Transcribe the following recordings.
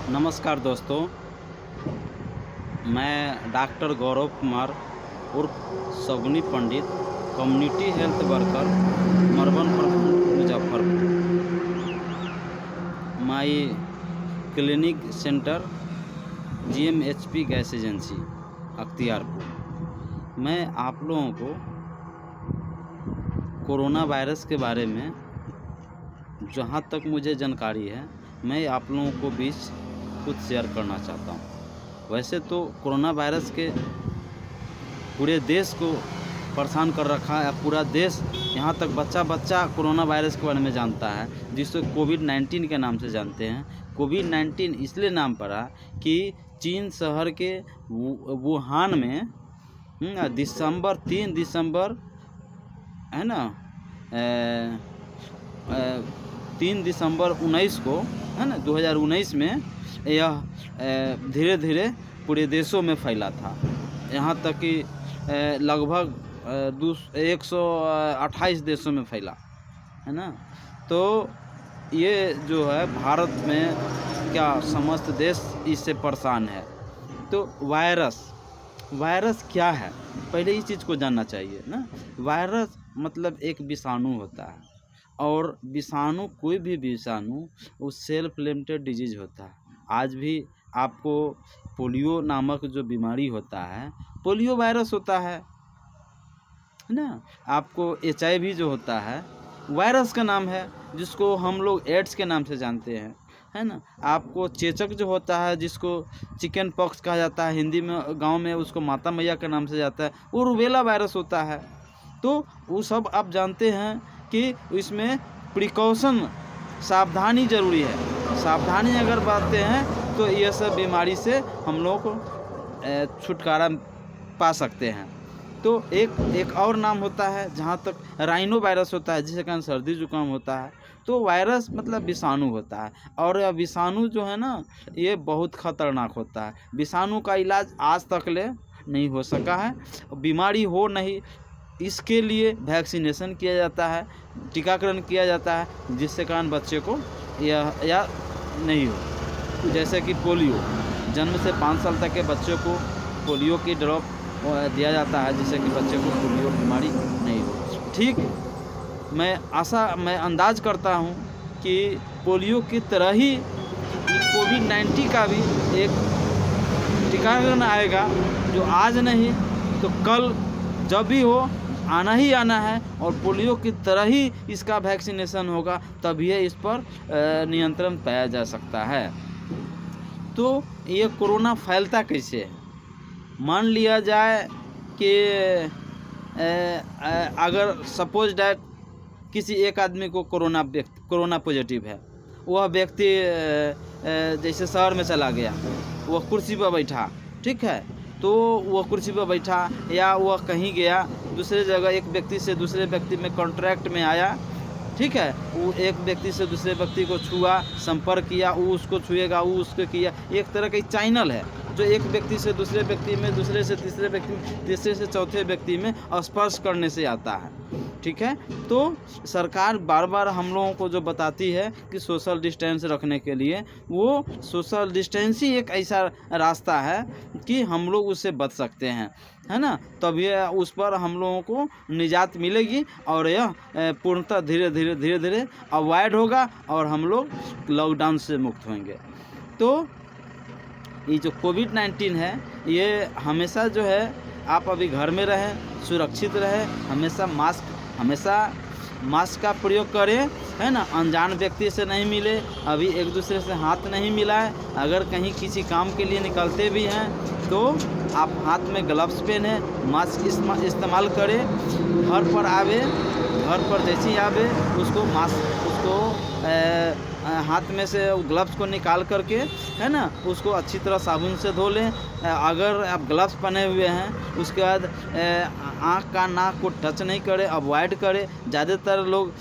नमस्कार दोस्तों, मैं डॉक्टर गौरव कुमार उर्फ Shaguni Pandit, community health worker, Marban प्रखंड, Muzaffarpur. My clinic centre GMHP gas agency, Akhtiyarpur. मैं आप लोगों को कोरोना वायरस के बारे में जहाँ तक मुझे जानकारी है, मैं आप लोगों को बीच कुछ शेयर करना चाहता हूँ। वैसे तो कोरोना वायरस के पूरे देश को परेशान कर रखा है। पूरा देश, यहाँ तक बच्चा कोरोना वायरस के बारे में जानता है, जिसको कोविड-19 के नाम से जानते हैं। कोविड-19 इसलिए नाम पड़ा कि चीन शहर के वुहान में 3 दिसंबर है ना, 3 दिसंबर 19 को, है ना, 2019 में यह धीरे धीरे पूरे देशों में फैला था। यहाँ तक कि लगभग 128 देशों में फैला, है ना। तो ये जो है भारत में क्या समस्त देश इससे परेशान है। तो वायरस क्या है, पहले इस चीज़ को जानना चाहिए ना। वायरस मतलब एक विषाणु होता है, और विषाणु, कोई भी विषाणु, वो सेल्फ लिमिटेड डिजीज होता है। आज भी आपको पोलियो नामक जो बीमारी होता है, पोलियो वायरस होता है ना। आपको HIV जो होता है, वायरस का नाम है, जिसको हम लोग एड्स के नाम से जानते हैं, है ना। आपको चेचक जो होता है, जिसको चिकन पॉक्स कहा जाता है, हिंदी में गांव में उसको माता मैया के नाम से जाता है, वो रूबेला वायरस होता है। तो वो सब आप जानते हैं कि इसमें प्रिकॉशन, सावधानी ज़रूरी है। सावधानी अगर बरतते हैं तो ये सब बीमारी से हम लोग छुटकारा पा सकते हैं। तो एक और नाम होता है, जहाँ तक राइनो वायरस होता है, जिसके कारण सर्दी जुकाम होता है। तो वायरस मतलब विषाणु होता है, और यह विषाणु जो है ना, ये बहुत खतरनाक होता है। विषाणु का इलाज आज तक ले नहीं हो सका है। बीमारी हो नहीं, इसके लिए वैक्सीनेशन किया जाता है, टीकाकरण किया जाता है, जिससे कारण बच्चे को या नहीं हो। जैसे कि पोलियो, जन्म से 5 साल तक के बच्चों को पोलियो की ड्रॉप दिया जाता है, जिससे कि बच्चे को पोलियो बीमारी नहीं हो। ठीक, मैं अंदाज करता हूँ कि पोलियो की तरह ही कोविड-19 का भी एक टीकाकरण आएगा, जो आज नहीं तो कल जब भी हो, आना ही आना है। और पोलियो की तरह ही इसका वैक्सीनेशन होगा, तभी इस पर नियंत्रण पाया जा सकता है। तो ये कोरोना फैलता कैसे है? मान लिया जाए कि अगर सपोज डैट किसी एक आदमी को कोरोना पॉजिटिव है, वह व्यक्ति जैसे शहर में चला गया, वह कुर्सी पर बैठा, ठीक है, तो वह कुर्सी पर बैठा या वह कहीं गया दूसरे जगह, एक व्यक्ति से दूसरे व्यक्ति में कॉन्ट्रैक्ट में आया, ठीक है, वो एक व्यक्ति से दूसरे व्यक्ति को छुआ, संपर्क किया, वो उसको छुएगा, वो उसको किया। एक तरह का चैनल है जो एक व्यक्ति से दूसरे व्यक्ति में, दूसरे से तीसरे व्यक्ति में, तीसरे से चौथे व्यक्ति में स्पर्श करने से आता है, ठीक है। तो सरकार बार बार हम लोगों को जो बताती है कि सोशल डिस्टेंस रखने के लिए, वो सोशल डिस्टेंस ही एक ऐसा रास्ता है कि हम लोग उससे बच सकते हैं, है ना। तभी उस पर हम लोगों को निजात मिलेगी, और यह पूर्णतः धीरे धीरे अवॉइड होगा, और हम लोग लॉकडाउन से मुक्त होंगे। तो ये जो कोविड-19 है, ये हमेशा जो है, आप अभी घर में रहें, सुरक्षित रहें, हमेशा मास्क का प्रयोग करें, है ना। अनजान व्यक्ति से नहीं मिले, अभी एक दूसरे से हाथ नहीं मिलाएं। अगर कहीं किसी काम के लिए निकलते भी हैं तो आप हाथ में ग्लव्स पहने, मास्क इस्तेमाल करें। घर पर जैसे ही आवे, उसको हाथ में से ग्लव्स को निकाल करके, है ना, उसको अच्छी तरह साबुन से धो लें। अगर आप ग्लव्स पहने हुए हैं, उसके बाद आँख का नाक को टच नहीं करें, अवॉइड करें। ज़्यादातर लोग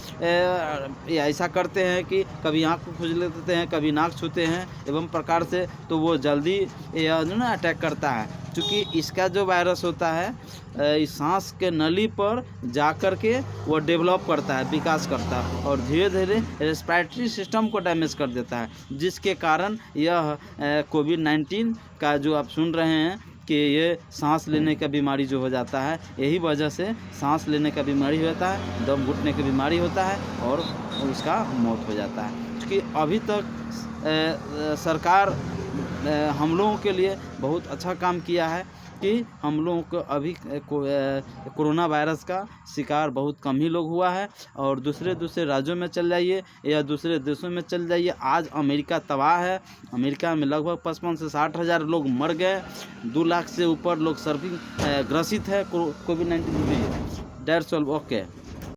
ऐसा करते हैं कि कभी आँख को खुजल लेते हैं, कभी नाक छूते हैं, एवं प्रकार से, तो वो जल्दी जो ना अटैक करता है। क्योंकि इसका जो वायरस होता है इस सांस के नली पर जा कर के वो डेवलप करता है, विकास करता है और धीरे धीरे रेस्पिरेटरी सिस्टम को डैमेज कर देता है, जिसके कारण यह कोविड-19 का जो आप सुन रहे हैं कि ये सांस लेने का बीमारी जो हो जाता है, यही वजह से सांस लेने का बीमारी हो जाता है, दम घुटने की बीमारी होता है और उसका मौत हो जाता है। क्योंकि अभी तक सरकार हम लोगों के लिए बहुत अच्छा काम किया है कि हम लोगों को अभी कोरोना वायरस का शिकार बहुत कम ही लोग हुआ है और दूसरे राज्यों में चल जाइए या दूसरे देशों में चल जाइए, आज अमेरिका तबाह है। अमेरिका में लगभग 55 से 60 हज़ार लोग मर गए, 2 लाख से ऊपर लोग ग्रसित है कोविड-19 से। That's all, okay.